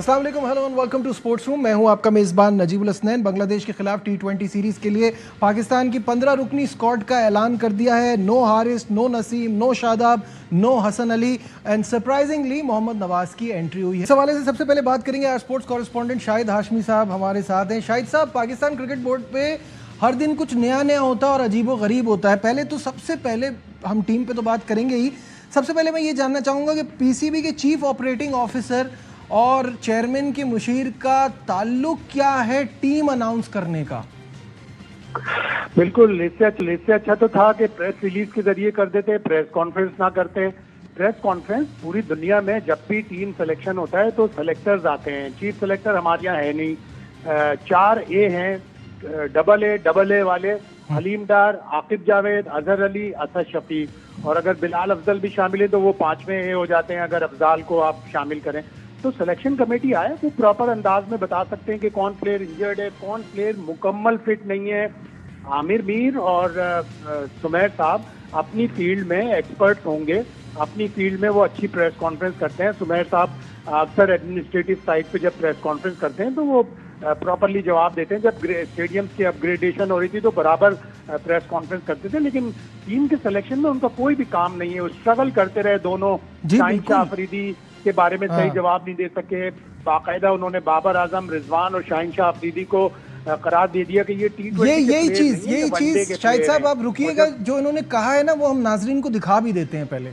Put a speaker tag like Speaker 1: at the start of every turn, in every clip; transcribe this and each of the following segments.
Speaker 1: अस्सलाम वालेकुम, hello and welcome to Sports Room. मैं हूं आपका मेज़बान नजीबुल हसनैन। बांग्लादेश के खिलाफ T20 सीरीज़ के लिए पाकिस्तान की 15 रुकनी स्क्वाड का ऐलान कर दिया है। No Haris, no Naseem, no Shadab, no Hasan Ali and surprisingly Mohammad Nawaz की एंट्री हुई है। इस हवाले से सबसे पहले बात करेंगे, आज स्पोर्ट्स कॉरेस्पॉन्डेंट शाहिद हाशमी साहब हमारे साथ हैं। शाहिद साहब, पाकिस्तान क्रिकेट बोर्ड पे हर दिन कुछ नया नया होता है और अजीबो गरीब होता है। पहले तो सबसे पहले हम टीम पे तो बात करेंगे ही, सबसे पहले मैं ये जानना चाहूँगा कि PCB के चीफ ऑपरेटिंग ऑफिसर और चेयरमैन के मुशीर का ताल्लुक क्या है टीम अनाउंस करने का?
Speaker 2: बिल्कुल, इससे अच्छा तो था कि प्रेस रिलीज के जरिए कर देते, प्रेस कॉन्फ्रेंस ना करते। प्रेस कॉन्फ्रेंस पूरी दुनिया में जब भी टीम सिलेक्शन होता है तो सेलेक्टर्स आते हैं। चीफ सेलेक्टर हमारे यहाँ है नहीं, 4 A हैं, डबल ए वाले हलीम डार, आकिब जावेद, अजहर अली, असद शफी, और अगर बिलाल अफजल भी शामिल है तो वो 5वें A हो जाते हैं अगर अफजाल को आप शामिल करें। तो सिलेक्शन कमेटी आए वो प्रॉपर अंदाज में बता सकते हैं कि कौन प्लेयर इंजर्ड है, कौन प्लेयर मुकम्मल फिट नहीं है। आमिर मीर और सुमैर साहब अपनी फील्ड में एक्सपर्ट होंगे, अपनी फील्ड में वो अच्छी प्रेस कॉन्फ्रेंस करते हैं। सुमैर साहब अक्सर एडमिनिस्ट्रेटिव साइड पे जब प्रेस कॉन्फ्रेंस करते हैं तो वो प्रॉपरली जवाब देते हैं। जब स्टेडियम की अपग्रेडेशन हो रही थी तो बराबर प्रेस कॉन्फ्रेंस करते थे, लेकिन टीम के सिलेक्शन में उनका कोई भी काम नहीं है। वो स्ट्रगल करते रहे दोनों। शाहिनशाह अफरीदी के बारे में सही जवाब नहीं दे सके। बाकायदा उन्होंने बाबर आजम, रिजवान और शाहिनशाह अफरीदी को करार दे दिया कि ये T20
Speaker 1: यही चीज शाहिद साहब आप रुकिएगा, जो इन्होंने कहा है ना वो हम नाजरीन को दिखा भी देते हैं पहले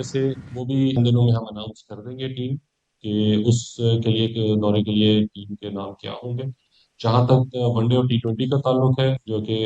Speaker 3: से। वो भी इन दिनों में हम अनाउंस कर देंगे टीम के उसके लिए के दौरे के लिए टीम के नाम क्या होंगे। जहां तक वनडे और T20 का ताल्लुक है, जो कि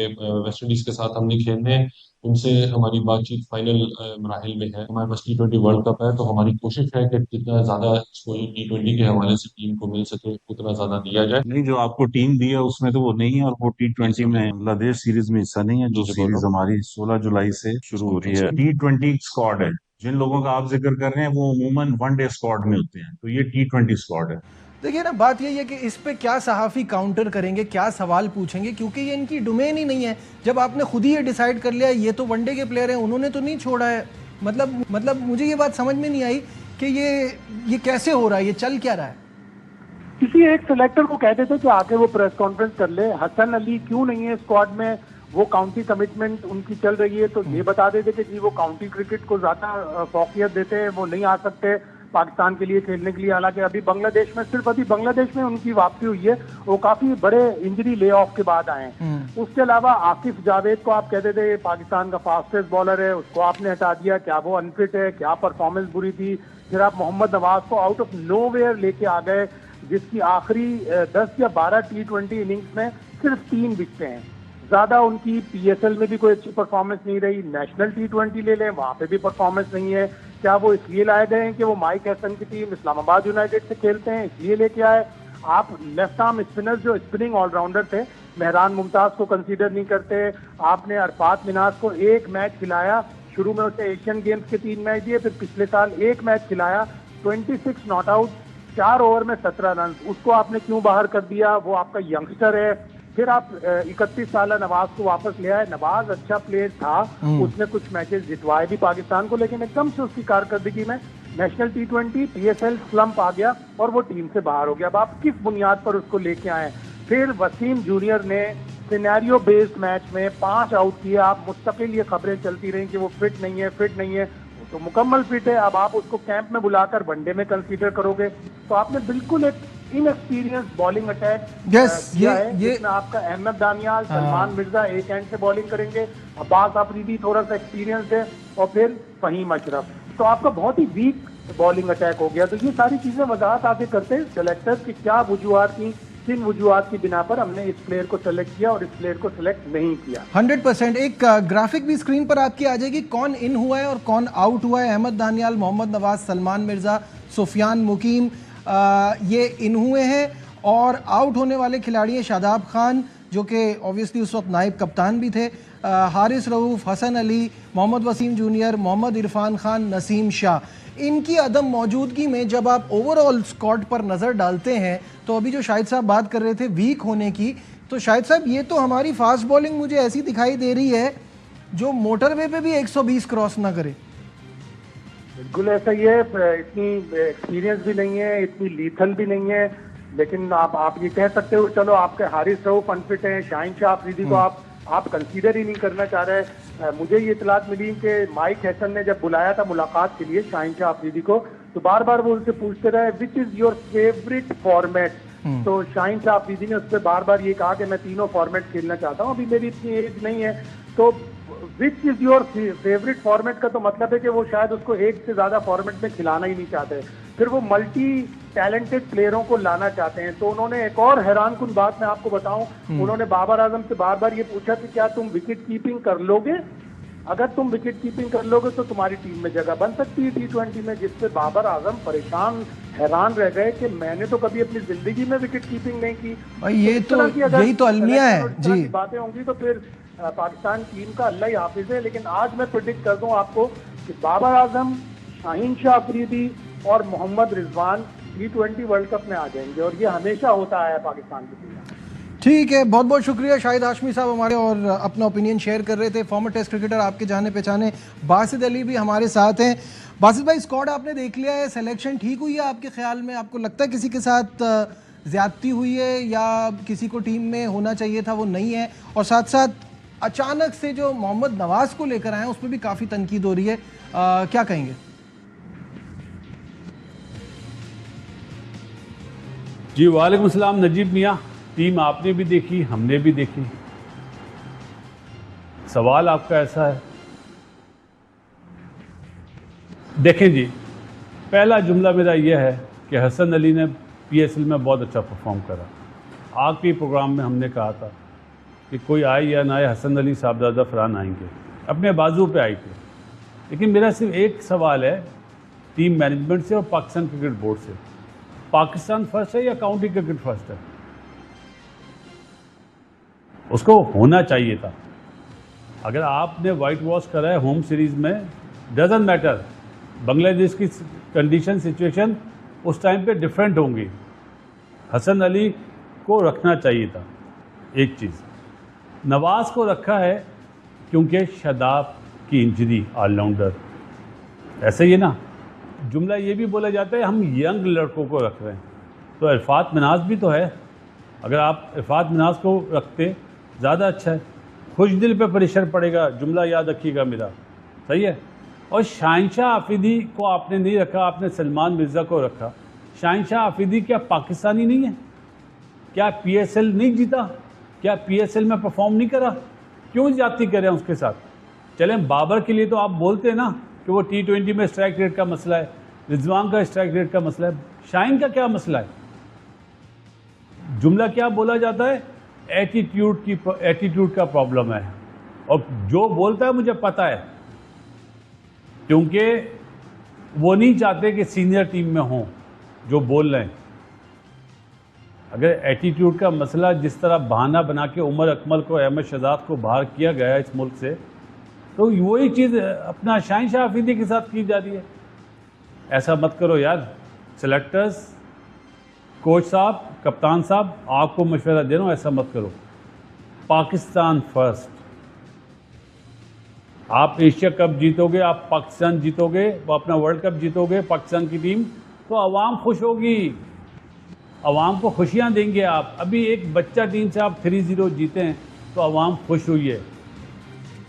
Speaker 3: वेस्ट इंडीज के साथ हमने खेलने हैं, उनसे हमारी बातचीत फाइनल मराहिल में है। हमारे पास T20 वर्ल्ड कप है, तो हमारी कोशिश है कि जितना ज्यादा कोई T20 के हवाले से टीम को मिल सके उतना ज्यादा दिया जाए।
Speaker 4: नहीं, जो आपको टीम दी है उसमें तो वो नहीं है, और वो T20 में बांग्लादेश सीरीज में हिस्सा नहीं है। जो सीरीज हमारी 16 जुलाई से शुरू हो रही है, T20 स्क्वाड है। जिन लोगों का आप जिक्र कर रहे हैं वो अमूमन वनडे स्क्वाड में होते हैं, तो ये T20 स्क्वाड है।
Speaker 1: देखिए ना, बात यही है कि इस पे क्या सहाफ़ी काउंटर करेंगे, क्या सवाल पूछेंगे, क्योंकि ये इनकी डोमेन ही नहीं है। जब आपने खुद ही ये डिसाइड कर लिया ये तो वनडे के प्लेयर हैं, उन्होंने तो नहीं छोड़ा है। मतलब मुझे ये बात समझ में नहीं आई कि ये कैसे हो रहा है, ये चल क्या रहा है।
Speaker 2: किसी एक सिलेक्टर को कहते थे कि आके वो प्रेस कॉन्फ्रेंस कर ले। हसन अली क्यों नहीं है स्क्वाड में, वो काउंटी कमिटमेंट उनकी चल रही है, तो ये बता देते कि जी वो काउंटी क्रिकेट को ज्यादा फौकियत देते हैं, वो नहीं आ सकते पाकिस्तान के लिए खेलने के लिए। हालांकि अभी बांग्लादेश में उनकी वापसी हुई है, वो काफी बड़े इंजरी ले ऑफ के बाद आए हैं। उसके अलावा आकिब जावेद को आप कहते थे पाकिस्तान का फास्टेस्ट बॉलर है, उसको आपने हटा दिया। क्या वो अनफिट है, क्या परफॉर्मेंस बुरी थी? फिर आप मोहम्मद नवाज को आउट ऑफ नोवेयर लेके आ गए, जिसकी आखिरी 10 या 12 T20 इनिंग्स में सिर्फ 3 विकेटें हैं। ज्यादा उनकी PSL में भी कोई अच्छी परफॉर्मेंस नहीं रही। नेशनल T20 ले लें, वहां पे भी परफॉर्मेंस नहीं है। क्या वो इसलिए लाए गए हैं कि वो माइक हैसन की टीम इस्लामाबाद यूनाइटेड से खेलते हैं, इसलिए लेके आए? आप लेफ्ट आर्म स्पिनर जो स्पिनिंग ऑलराउंडर थे, मेहरान मुमताज को कंसीडर नहीं करते। आपने अरफात मिनाज को 1 मैच खिलाया, शुरू में उसे एशियन गेम्स के 3 मैच दिए, फिर पिछले साल 1 मैच खिलाया, 26 नॉट आउट, 4 ओवर में 17 रन। उसको आपने क्यों बाहर कर दिया? वो आपका यंगस्टर है। फिर आप 31 साल नवाज को वापस ले आए। नवाज अच्छा प्लेयर था, उसने कुछ मैचेस जितवाए भी पाकिस्तान को, लेकिन एकदम से उसकी कारकर्दगी में नेशनल T20 PSL स्लंप आ गया और वो टीम से बाहर हो गया। अब आप किस बुनियाद पर उसको लेके आए? फिर वसीम जूनियर ने सिनेरियो बेस्ड मैच में 5 आउट किए। आप मुस्तकिल ये खबरें चलती रही कि वो फिट नहीं है, तो मुकम्मल फिट है। अब आप उसको कैंप में बुलाकर वनडे में कंसीडर करोगे, तो आपने बिल्कुल एक इनएक्सपीरियंस बॉलिंग अटैक किया है, जिसमें आपका अहमद दानियाल, सलमान मिर्जा एक एंड से बॉलिंग करेंगे, अब्बास अफरीदी थोड़ा सा एक्सपीरियंस है, और फिर फहीम अशरफ। तो आपका बहुत ही वीक बॉलिंग अटैक हो गया। तो ये सारी चीजें वजाहत आके करते हैं सेलेक्टर्स की क्या वजूहात थी, किन वजूहात की बिना पर हमने इस प्लेयर को सेलेक्ट किया और इस प्लेयर को सेलेक्ट नहीं किया।
Speaker 1: 100%। एक ग्राफिक भी स्क्रीन पर आपकी आ जाएगी, कौन इन हुआ है और कौन आउट हुआ है। अहमद दानियाल, मोहम्मद नवाज, सलमान मिर्जा, सुफियान मुकीम, ये इन हुए हैं। और आउट होने वाले खिलाड़ी हैं शादाब खान, जो कि ऑब्वियसली उस वक्त नायब कप्तान भी थे, हारिस रऊफ, हसन अली, मोहम्मद वसीम जूनियर, मोहम्मद इरफान खान, नसीम शाह। इनकी अदम मौजूदगी में जब आप ओवरऑल स्क्वाड पर नज़र डालते हैं, तो अभी जो शाहिद साहब बात कर रहे थे वीक होने की, तो शाहिद साहब ये तो हमारी फास्ट बॉलिंग मुझे ऐसी दिखाई दे रही है जो मोटरवे पे भी 120 क्रॉस ना करे।
Speaker 2: बिल्कुल ऐसा ही है, इतनी एक्सपीरियंस भी नहीं है, इतनी लीथल भी नहीं है, लेकिन आप ये कह सकते हो चलो आपके हारिस रऊफ अनफिट हैं, शाहीन शाह अफरीदी को आप कंसीडर ही नहीं करना चाह रहे। मुझे ये इतलात मिली कि माइक हैसन ने जब बुलाया था मुलाकात के लिए शाहीन शाह अफरीदी को, तो बार बार वो उनसे पूछते रहे which is your favourite format. तो शाहीन शाह अफरीदी ने उससे बार बार ये कहा कि मैं तीनों फॉर्मेट खेलना चाहता हूँ, अभी मेरी इतनी एज नहीं है। तो which is your favourite format का तो मतलब है कि वो शायद उसको एक से ज्यादा फॉर्मेट में खिलाना ही नहीं चाहते, फिर वो मल्टी टैलेंटेड प्लेयरों को लाना चाहते हैं। तो उन्होंने एक और हैरानकुन बात मैं आपको बताऊं, उन्होंने बाबर आजम से बार बार ये पूछा कि क्या तुम विकेट कीपिंग कर लोगे, अगर तुम विकेट कीपिंग कर लोगे तो तुम्हारी टीम में जगह बन सकती है T20 में, जिससे बाबर आजम परेशान हैरान रह गए कि मैंने तो कभी अपनी जिंदगी में विकेट कीपिंग नहीं की।
Speaker 1: भाई ये तो यही तो अलमिया है जी।
Speaker 2: बातें होंगी तो फिर पाकिस्तान टीम का अल्लाह ही हाफिज है। लेकिन आज मैं प्रेडिक्ट कर दूं आपको कि बाबर आजम, शाहीन शाह अफरीदी और Mohammad Rizwan T20 world cup में आ जाएंगे, और ये हमेशा होता आया है पाकिस्तान की टीम में।
Speaker 1: ठीक है, बहुत बहुत शुक्रिया शाहिद हाशमी साहब हमारे और अपना ओपिनियन शेयर कर रहे थे। फॉर्मर टेस्ट क्रिकेटर आपके जाने पहचाने बासित अली भी हमारे साथ हैं। बासित भाई, स्क्वाड आपने देख लिया है, सिलेक्शन ठीक हुई है आपके ख्याल में? आपको लगता है किसी के साथ ज्यादती हुई है या किसी को टीम में होना चाहिए था वो नहीं है? और साथ साथ अचानक से जो मोहम्मद नवाज को लेकर आए हैं उस पर भी काफ़ी तनकीद हो रही है, क्या कहेंगे?
Speaker 5: जी वालेकुम सलाम नजीब मियाँ, टीम आपने भी देखी, हमने भी देखी। सवाल आपका ऐसा है, देखें जी, पहला जुमला मेरा यह है कि हसन अली ने PSL में बहुत अच्छा परफॉर्म करा। आखिरी प्रोग्राम में हमने कहा था कि कोई आए या ना आए, हसन अली साहबजादा फरहान आएंगे, अपने बाजू पे आए थे। लेकिन मेरा सिर्फ एक सवाल है टीम मैनेजमेंट से और पाकिस्तान क्रिकेट बोर्ड से, पाकिस्तान फर्स्ट है या काउंटी क्रिकेट फर्स्ट है? उसको होना चाहिए था। अगर आपने वाइट वॉश करा है होम सीरीज में, डजंट मैटर, बांग्लादेश की कंडीशन सिचुएशन उस टाइम पे डिफरेंट होंगी। हसन अली को रखना चाहिए था। एक चीज़, नवाज को रखा है क्योंकि शादाब की इंजरी, ऑलराउंडर, ऐसे ही है ना। जुमला ये भी बोला जाता है हम यंग लड़कों को रख रहे हैं, तो इरफात मिनाज भी तो है। अगर आप इरफात मिनाज को रखते ज़्यादा अच्छा है। खुश दिल पे प्रेशर पड़ेगा, जुमला याद रखिएगा मेरा, सही है। और शाहीन शाह अफरीदी को आपने नहीं रखा, आपने सलमान मिर्ज़ा को रखा। शाहीन शाह अफरीदी क्या पाकिस्तानी नहीं है? क्या PSL नहीं जीता? क्या PSL में परफॉर्म नहीं करा? क्यों जाती करें उसके साथ? चलें, बाबर के लिए तो आप बोलते हैं ना कि वो T20 में स्ट्राइक रेट का मसला है, रिजवान का स्ट्राइक रेट का मसला है, शाहीन का क्या मसला है? जुमला क्या बोला जाता है, एटीट्यूड का प्रॉब्लम है। और जो बोलता है मुझे पता है, क्योंकि वो नहीं चाहते कि सीनियर टीम में हों जो बोल रहे हैं। अगर एटीट्यूड का मसला जिस तरह बहाना बना के उमर अकमल को, अहमद शहजाद को बाहर किया गया है इस मुल्क से, तो वही चीज़ अपना शाहीन शाह अफरीदी के साथ की जा रही है। ऐसा मत करो यार। सेलेक्टर्स, कोच साहब, कप्तान साहब, आपको मशवरा दे रहा हूँ, ऐसा मत करो। पाकिस्तान फर्स्ट। आप एशिया कप जीतोगे, आप पाकिस्तान जीतोगे, वो अपना वर्ल्ड कप जीतोगे, पाकिस्तान की टीम, तो आवाम खुश होगी, आवाम को खुशियाँ देंगे आप। अभी एक बच्चा टीम से आप 3-0 जीते हैं तो आवाम खुश हुई है।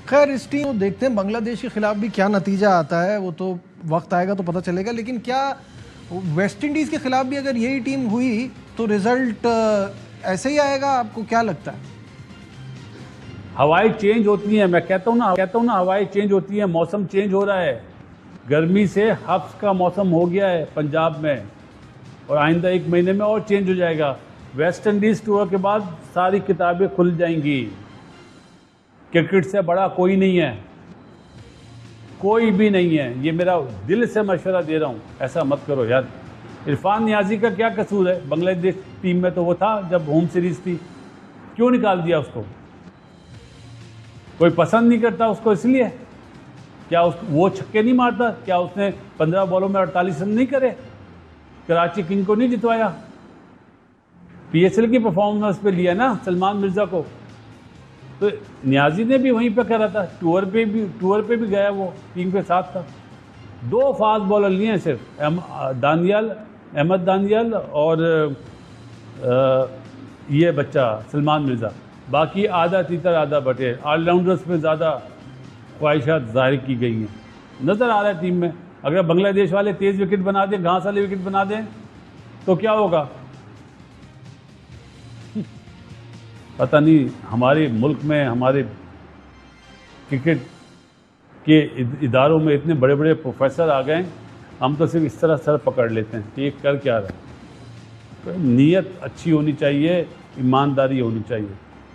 Speaker 1: खैर, इस टीम को देखते हैं बांग्लादेश के खिलाफ भी क्या नतीजा आता है, वो तो वक्त आएगा तो पता चलेगा। लेकिन क्या वेस्ट इंडीज़ के खिलाफ भी अगर यही टीम हुई तो रिजल्ट ऐसे ही आएगा? आपको क्या लगता है?
Speaker 5: हवाएं चेंज होती हैं, मैं कहता हूँ ना हवाएं चेंज होती हैं, मौसम चेंज हो रहा है। गर्मी से हब्स का मौसम हो गया है पंजाब में, और आइंदा 1 महीने में और चेंज हो जाएगा। वेस्ट इंडीज़ टूर के बाद सारी किताबें खुल जाएंगी। क्रिकेट से बड़ा कोई नहीं है, कोई भी नहीं है। ये मेरा दिल से मशवरा दे रहा हूँ, ऐसा मत करो यार। इरफान नियाजी का क्या कसूर है? बांग्लादेश टीम में तो वो था जब होम सीरीज थी, क्यों निकाल दिया उसको? कोई पसंद नहीं करता उसको इसलिए? क्या वो छक्के नहीं मारता? क्या उसने 15 बॉलों में 48 रन नहीं करे? कराची किंग को नहीं जितवाया? PSL की परफॉर्मेंस पे लिया ना सलमान मिर्ज़ा को। तो नियाजी ने भी वहीं पे करा था, टूर पे भी गया, वो टीम के साथ था। 2 फास्ट बॉलर लिए हैं सिर्फ, अहमद दानियल और ये बच्चा सलमान मिर्ज़ा। बाकी आधा तीतर आधा बटेर, ऑलराउंडर्स पे ज़्यादा ख्वाहिशात जाहिर की गई हैं। नज़र आ रहा है टीम में, अगर बांग्लादेश वाले तेज़ विकेट बना दें, घास वाले विकेट बना दें तो क्या होगा पता नहीं। हमारे मुल्क में, हमारे क्रिकेट के इदारों में इतने बड़े बड़े प्रोफेसर आ गए, हम तो सिर्फ इस तरह सर पकड़ लेते हैं कि ये कर क्या रहा है। तो नीयत अच्छी होनी चाहिए, ईमानदारी होनी चाहिए,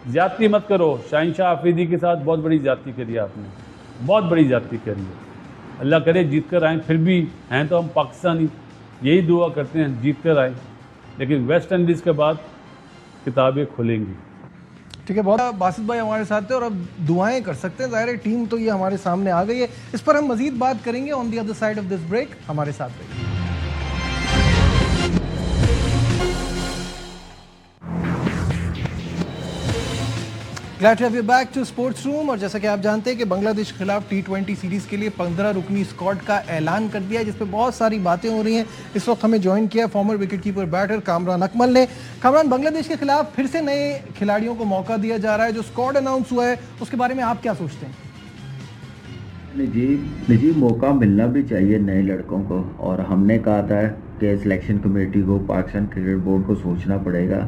Speaker 5: ज़्यादती मत करो। शाहीन शाह आफरीदी के साथ बहुत बड़ी ज़्यादती करी आपने, बहुत बड़ी ज़्यादती करी है। अल्लाह करे जीत कर आएँ, फिर भी हैं तो हम पाकिस्तानी, यही दुआ करते हैं जीत कर आए, लेकिन वेस्ट इंडीज़ के बाद किताबें खुलेंगी।
Speaker 1: ठीक है, बहुत बासित भाई हमारे साथ थे और अब दुआएं कर सकते हैं। ज़ाहिर है टीम तो ये हमारे सामने आ गई है, इस पर हम मजीद बात करेंगे on the other side of this break. हमारे साथ रहिए। Glad to have you back to Sports Room. और जैसा कि आप जानते हैं कि बांग्लादेश के खिलाफ T20 सीरीज़ के लिए 15 रुकनी स्क्वाड का ऐलान कर दिया है, जिस पे बहुत सारी बातें हो रही हैं। इस वक्त हमें ज्वाइन किया former wicketkeeper batter Kamran Akmal ने। कामरान, बांग्लादेश के खिलाफ फिर से नए खिलाड़ियों को मौका दिया जा रहा है, जो स्क्वाड अनाउंस हुआ है उसके बारे में आप क्या सोचते हैं?
Speaker 6: नजीब, मौका मिलना भी चाहिए नए लड़कों को, और हमने कहा था कि सिलेक्शन कमेटी को, पाकिस्तान क्रिकेट बोर्ड को सोचना पड़ेगा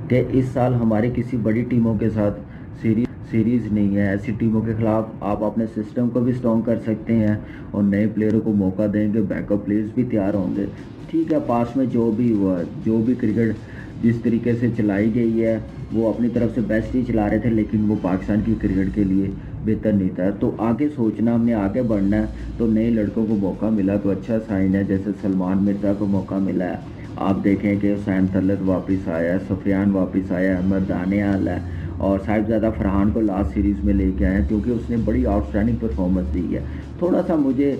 Speaker 6: कि इस साल हमारी किसी बड़ी टीमों के साथ सीरीज़ नहीं है। ऐसी टीमों के खिलाफ आप अपने सिस्टम को भी स्ट्रॉन्ग कर सकते हैं और नए प्लेयरों को मौका देंगे, बैकअप प्लेयर्स भी तैयार होंगे। ठीक है, पास में जो भी हुआ, जो भी क्रिकेट जिस तरीके से चलाई गई है वो अपनी तरफ से बेस्ट ही चला रहे थे, लेकिन वो पाकिस्तान की क्रिकेट के लिए बेहतर नहीं था। तो आगे सोचना, हमने आगे बढ़ना है। तो नए लड़कों को मौका मिला तो अच्छा साइन है, जैसे सलमान मिर्ज़ा को मौका मिला है। आप देखें कि हुसैन तलत वापस आया, सफियान वापस आया, अहमद दानियाल है, और साहिबजादा फरहान को लास्ट सीरीज़ में लेके आए हैं क्योंकि उसने बड़ी आउटस्टैंडिंग परफॉर्मेंस दी है। थोड़ा सा मुझे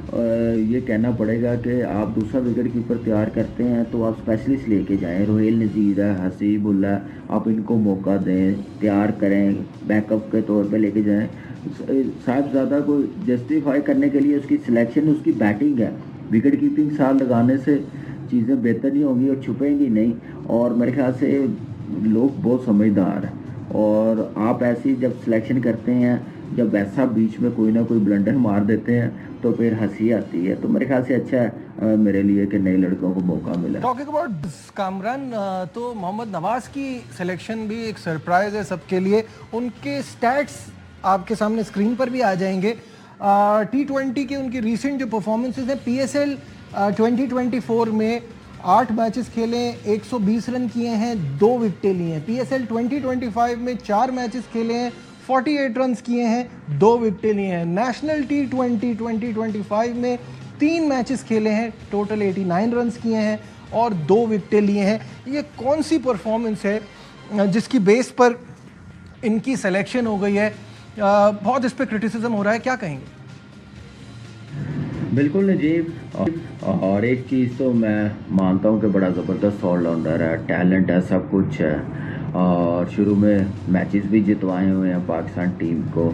Speaker 6: ये कहना पड़ेगा कि आप दूसरा विकेट कीपर तैयार करते हैं तो आप स्पेशलिस्ट लेके जाएं। रोहेल नज़ीर है, हसीबुल्ला, आप इनको मौका दें, तैयार करें, बैकअप के तौर पे लेके जाएं। साहिबजादा को जस्टिफाई करने के लिए उसकी सिलेक्शन, उसकी बैटिंग है। विकेट कीपिंग साथ लगाने से चीज़ें बेहतर नहीं होंगी और छुपेंगी नहीं। और मेरे ख्याल से लोग बहुत समझदार हैं, और आप ऐसी जब सिलेक्शन करते हैं, जब ऐसा बीच में कोई ना कोई ब्लंडर मार देते हैं तो फिर हंसी आती है। तो मेरे ख्याल से अच्छा है मेरे लिए कि नए लड़कों को मौका मिला।
Speaker 1: टॉकिंग अबाउट कामरान, तो मोहम्मद नवाज की सिलेक्शन भी एक सरप्राइज है सबके लिए। उनके स्टैट्स आपके सामने स्क्रीन पर भी आ जाएंगे। T20 के उनकी रिसेंट जो परफॉर्मेंसेज हैं, PSL 2024 में 8 मैचेस खेले, 120 रन किए हैं, 2 विकेटें लिए हैं। PSL 2025 में 4 मैचेस खेले हैं, 48 रन किए हैं, 2 विकेटें लिए हैं। नेशनल T20 2025 में 3 मैचेस खेले हैं, टोटल 89 रन किए हैं और 2 विकेटें लिए हैं। ये कौन सी परफॉर्मेंस है जिसकी बेस पर इनकी सिलेक्शन हो गई है? बहुत इस पर क्रिटिसिज्म हो रहा है, क्या कहेंगे?
Speaker 6: बिल्कुल नजीब, और एक चीज़ तो मैं मानता हूँ कि बड़ा ज़बरदस्त ऑलराउंडर है, टैलेंट है, सब कुछ है, और शुरू में मैचेस भी जितवाए हुए हैं पाकिस्तान टीम को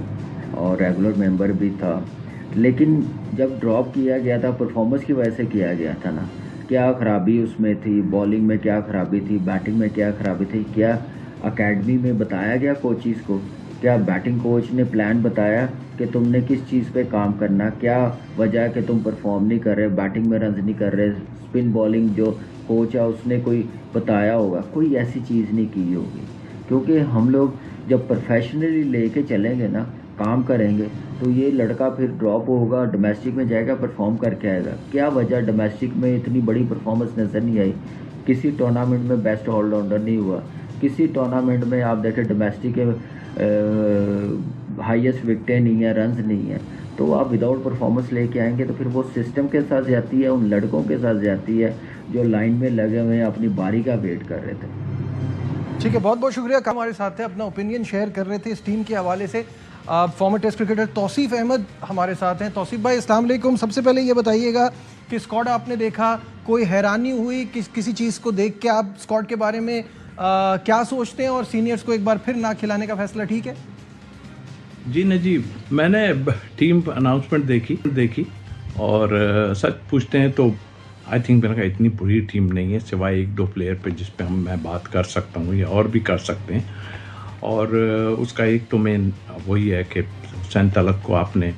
Speaker 6: और रेगुलर मेंबर भी था। लेकिन जब ड्रॉप किया गया था, परफॉर्मेंस की वजह से किया गया था ना, क्या ख़राबी उसमें थी? बॉलिंग में क्या ख़राबी थी? बैटिंग में क्या ख़राबी थी? क्या अकेडमी में बताया गया कोचिज़ को? क्या बैटिंग कोच ने प्लान बताया कि तुमने किस चीज़ पे काम करना? क्या वजह है कि तुम परफॉर्म नहीं कर रहे, बैटिंग में रन नहीं कर रहे? स्पिन बॉलिंग जो कोच है उसने कोई बताया होगा? कोई ऐसी चीज़ नहीं की होगी, क्योंकि हम लोग जब प्रोफेशनली लेके चलेंगे ना, काम करेंगे, तो ये लड़का फिर ड्रॉप होगा, डोमेस्टिक में जाएगा, परफॉर्म करके आएगा। क्या वजह डोमेस्टिक में इतनी बड़ी परफॉर्मेंस नज़र नहीं आई? किसी टूर्नामेंट में बेस्ट ऑलराउंडर नहीं हुआ, किसी टूर्नामेंट में आप देखें डोमेस्टिक के हाईएस्ट विकेटें नहीं है, रन्स नहीं है। तो आप विदाउट परफॉर्मेंस लेके आएंगे तो फिर वो सिस्टम के साथ जाती है, उन लड़कों के साथ जाती है जो लाइन में लगे हुए हैं, अपनी बारी का वेट कर रहे थे।
Speaker 1: ठीक है, बहुत बहुत शुक्रिया। हमारे साथ है, अपना ओपिनियन शेयर कर रहे थे इस टीम के हवाले से। Former Test cricketer Tauseef Ahmed हमारे साथ हैं। तौसीफ भाई, अस्सलाम वालेकुम। सबसे पहले ये बताइएगा कि स्क्वाड आपने देखा, कोई हैरानी हुई किसी चीज़ को देख के? आप स्क्वाड के बारे में क्या सोचते हैं, और सीनियर्स को एक बार फिर ना खिलाने का फैसला ठीक है?
Speaker 7: जी नजीब, मैंने टीम अनाउंसमेंट देखी और सच पूछते हैं तो आई थिंक मेरा कहा इतनी बुरी टीम नहीं है, सिवाय एक दो प्लेयर पे जिस पे मैं बात कर सकता हूँ, या और भी कर सकते हैं। और उसका एक तो मेन वही है कि हुसैन तलत को आपने,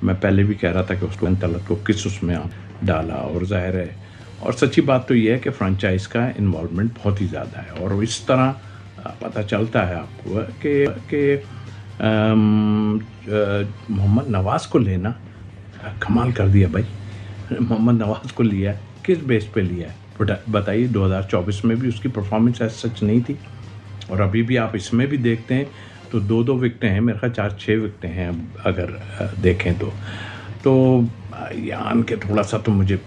Speaker 7: मैं पहले भी कह रहा था कि हुसैन तलत को किस उसमें डाला, और जाहिर है, और सच्ची बात तो ये है कि फ्रेंचाइज का इन्वॉल्वमेंट बहुत ही ज़्यादा है। और इस तरह पता चलता है आपको कि मोहम्मद नवाज़ को लेना कमाल कर दिया भाई। मोहम्मद नवाज़ को लिया, किस बेस पे लिया है बताइए। 2024 में भी उसकी परफॉर्मेंस ऐसा सच नहीं थी, और अभी भी आप इसमें भी देखते हैं तो 2-2 विकेटें हैं, मेरे ख्याल 4-6 विकेटें हैं अगर देखें तो यान के थोड़ा सा तो मुझे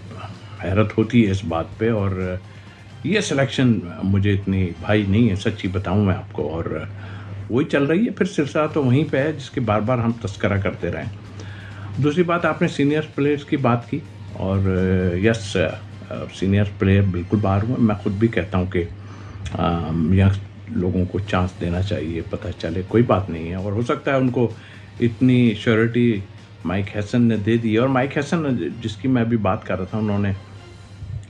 Speaker 7: हैरत होती है इस बात पे। और ये सिलेक्शन मुझे इतनी भाई नहीं है, सच्ची बताऊं मैं आपको। और वही चल रही है, फिर सिलसिला तो वहीं पे है जिसके बार बार हम तस्करा करते रहें। दूसरी बात, आपने सीनियर प्लेयर्स की बात की, और यस सीनियर प्लेयर बिल्कुल बाहर हुए। मैं खुद भी कहता हूँ कि यंग लोगों को चांस देना चाहिए, पता चले, कोई बात नहीं है। और हो सकता है उनको इतनी श्योरिटी माइक हैसन ने दे दी। और माइक हैसन जिसकी मैं अभी बात कर रहा था, उन्होंने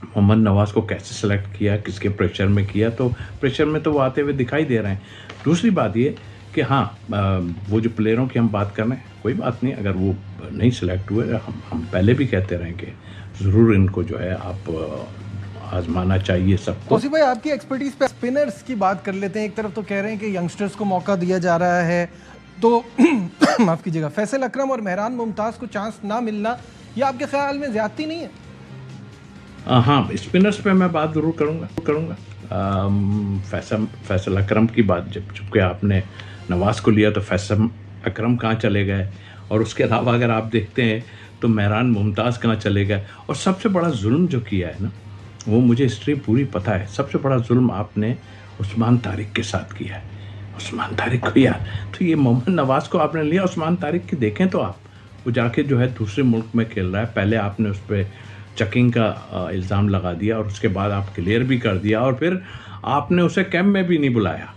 Speaker 7: मोहम्मद नवाज़ को कैसे सेलेक्ट किया, किसके प्रेशर में किया, तो प्रेशर में तो वो आते हुए दिखाई दे रहे हैं। दूसरी बात ये कि हाँ, वो जो प्लेयरों की हम बात कर रहे हैं, कोई बात नहीं, अगर वो नहीं सिलेक्ट हुए, हम पहले भी कहते रहे कि ज़रूर इनको जो है आप आजमाना चाहिए सबको।
Speaker 1: तौसीफ भाई, आपकी एक्सपर्टीज पे स्पिनर्स की बात कर लेते हैं। एक तरफ तो कह रहे हैं कि यंगस्टर्स को मौका दिया जा रहा है, तो माफ़ कीजिएगा, फैसल अकरम और मेहरान मुमताज़ को चांस ना मिलना, ये आपके ख्याल में ज़्यादती नहीं है?
Speaker 7: हाँ, स्पिनर्स पे मैं बात ज़रूर करूँगा। फैसल अकरम की बात, जब चूँकि आपने नवाज़ को लिया तो फैसल अकरम कहाँ चले गए, और उसके अलावा अगर आप देखते हैं तो मेहरान मुमताज़ कहाँ चले गए। और सबसे बड़ा जुल्म जो किया है ना, वो मुझे हिस्ट्री पूरी पता है, सबसे बड़ा जुल्म आपने उस्मान तारिक के साथ किया है। उस्मान तारिक को यार, तो ये मोहम्मद नवाज़ को आपने लिया, उस्मान तारिक की देखें तो आप, वो जाके जो है दूसरे मुल्क में खेल रहा है। पहले आपने उस पर चेकिंग का इल्ज़ाम लगा दिया, और उसके बाद आप क्लियर भी कर दिया, और फिर आपने उसे कैंप में भी नहीं बुलाया।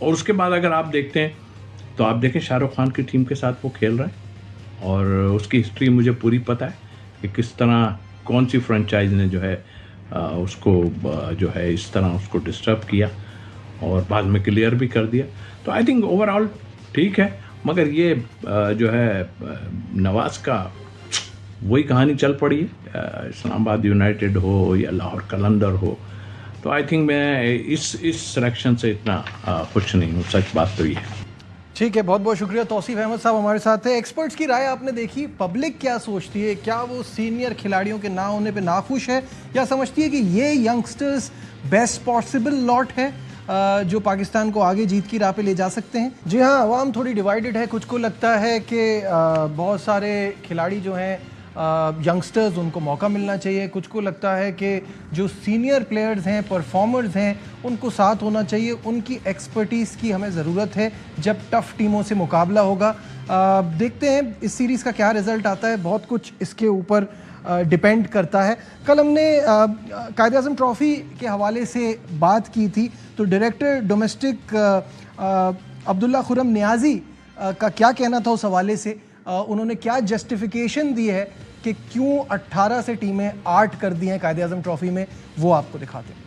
Speaker 7: और उसके बाद अगर आप देखते हैं तो आप देखें शाहरुख खान की टीम के साथ वो खेल रहा है, और उसकी हिस्ट्री मुझे पूरी पता है कि किस तरह, कौन सी फ्रेंचाइज ने जो है उसको जो है इस तरह उसको डिस्टर्ब किया, और बाद में क्लियर भी कर दिया। तो आई थिंक ओवरऑल ठीक है, मगर ये जो है नवाज़ का वही कहानी चल पड़ी है। इस्लामाबाद यूनाइटेड हो या लाहौर कलंदर हो, तो आई थिंक मैं इस सिलेक्शन से इतना खुश नहीं हूँ, सच बात तो ये है।
Speaker 1: ठीक है, बहुत बहुत शुक्रिया। तौसीफ अहमद साहब हमारे साथ है। एक्सपर्ट्स की राय आपने देखी, पब्लिक क्या सोचती है? क्या वो सीनियर खिलाड़ियों के ना होने पे नाखुश है, या समझती है कि ये यंगस्टर्स बेस्ट पॉसिबल लॉट है जो पाकिस्तान को आगे जीत की राह पे ले जा सकते हैं? जी हाँ, आवाम थोड़ी डिवाइडेड है। कुछ को लगता है कि बहुत सारे खिलाड़ी जो हैं यंगस्टर्स, उनको मौका मिलना चाहिए। कुछ को लगता है कि जो सीनियर प्लेयर्स हैं, परफॉर्मर्स हैं, उनको साथ होना चाहिए। उनकी एक्सपर्टीज़ की हमें ज़रूरत है जब टफ़ टीमों से मुकाबला होगा। देखते हैं इस सीरीज़ का क्या रिज़ल्ट आता है, बहुत कुछ इसके ऊपर डिपेंड करता है। कल हमने कायद-ए-आज़म ट्रॉफ़ी के हवाले से बात की थी, तो डायरेक्टर डोमेस्टिक अब्दुल्ला खुरम नियाज़ी का क्या कहना था उस हवाले से? उन्होंने क्या जस्टिफिकेशन दी है कि क्यों 18 से टीमें 8 कर दी हैं कायद-ए-आज़म ट्रॉफी में, वो आपको दिखाते हैं।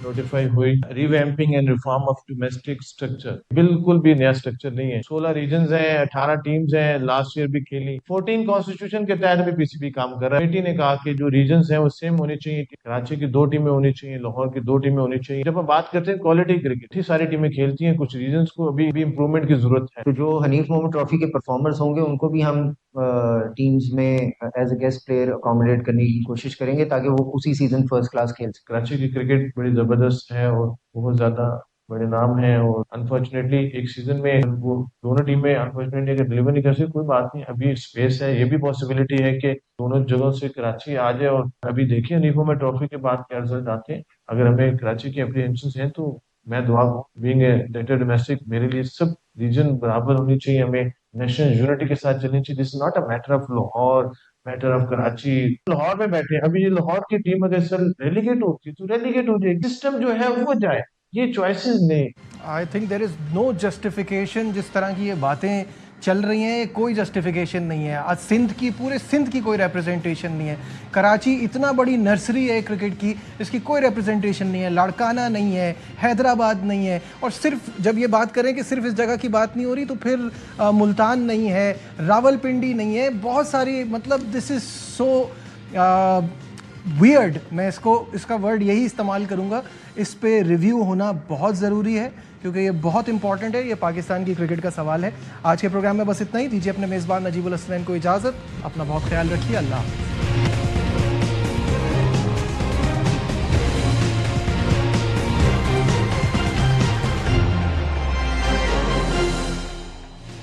Speaker 8: नोटिफाई हुई revamping and reform of domestic structure, बिल्कुल भी नया स्ट्रक्चर नहीं है। 16 रीजन्स हैं, 18 टीम्स हैं, लास्ट ईयर भी खेली। 14 कॉन्स्टिट्यूशन के तहत भी पीसीबी काम कर रहा है। कमेटी ने कहा कि जो रीजन्स हैं वो सेम होनी चाहिए, कराची की 2 टीमें होनी चाहिए, लाहौर की 2 टीमें होनी चाहिए। जब हम बात करते हैं क्वालिटी क्रिकेट, सारी टीमें खेलती हैं, कुछ रीजन्स को अभी भी इम्प्रूवमेंट की जरूरत है।
Speaker 9: तो जो हनीफ मोहम्मद ट्रॉफी के परफॉर्मर्स होंगे उनको भी हम टीम्स में as a guest player accommodate करने की कोशिश करेंगे, ताकि वो उसी सीजन फर्स्ट क्लास खेल सकें।
Speaker 8: कराची की क्रिकेट बड़ी जबरदस्त है और बहुत ज्यादा बड़े नाम हैं, और अनफॉर्चुनेटली एक सीजन में वो दोनों टीमें अनफॉर्चुनेटली अगर डिलीवर नहीं कर सकती, कोई बात नहीं, अभी स्पेस है। ये भी पॉसिबिलिटी है कि दोनों जगहों से कराची आ जाए। और अभी देखिए हनीफ मोहम्मद ट्रॉफी के बाद क्या रिजल्ट आते हैं। अगर हमें कराची की अप्रीहेंशन है तो मैं दुआ बीइंग ए डायरेक्टर डोमेस्टिक, मेरे लिए सब रीजन बराबर होनी चाहिए, हमें नेशनल यूनिटी के साथ चलनी चाहिए। This is not a matter of Lahore, matter of Karachi. Lahore में बैठे, अभी ये लाहौर की टीम अगर सर रेलीगेट होती तो रेलीगेट हो जाएगी, सिस्टम जो है वो जाए, ये चॉइसेस नहीं।
Speaker 1: I think there is no justification जिस तरह की ये बातें चल रही हैं, ये कोई जस्टिफिकेशन नहीं है। आज सिंध की, पूरे सिंध की कोई रिप्रेजेंटेशन नहीं है। कराची इतना बड़ी नर्सरी है क्रिकेट की, इसकी कोई रिप्रेजेंटेशन नहीं है। लाड़काना नहीं है, हैदराबाद नहीं है। और सिर्फ जब ये बात करें कि सिर्फ इस जगह की बात नहीं हो रही, तो फिर मुल्तान नहीं है, रावलपिंडी नहीं है, बहुत सारी, मतलब दिस इज़ सो वियर्ड। मैं इसका वर्ड यही इस्तेमाल करूँगा। इस पे रिव्यू होना बहुत ज़रूरी है, क्योंकि ये बहुत इंपॉर्टेंट है। ये पाकिस्तान की क्रिकेट का सवाल है। आज के प्रोग्राम में बस इतना ही। दीजिए अपने मेज़बान नजीबुल हसनैन को इजाज़त। अपना बहुत ख्याल रखिए। अल्लाह हाफ़िज़।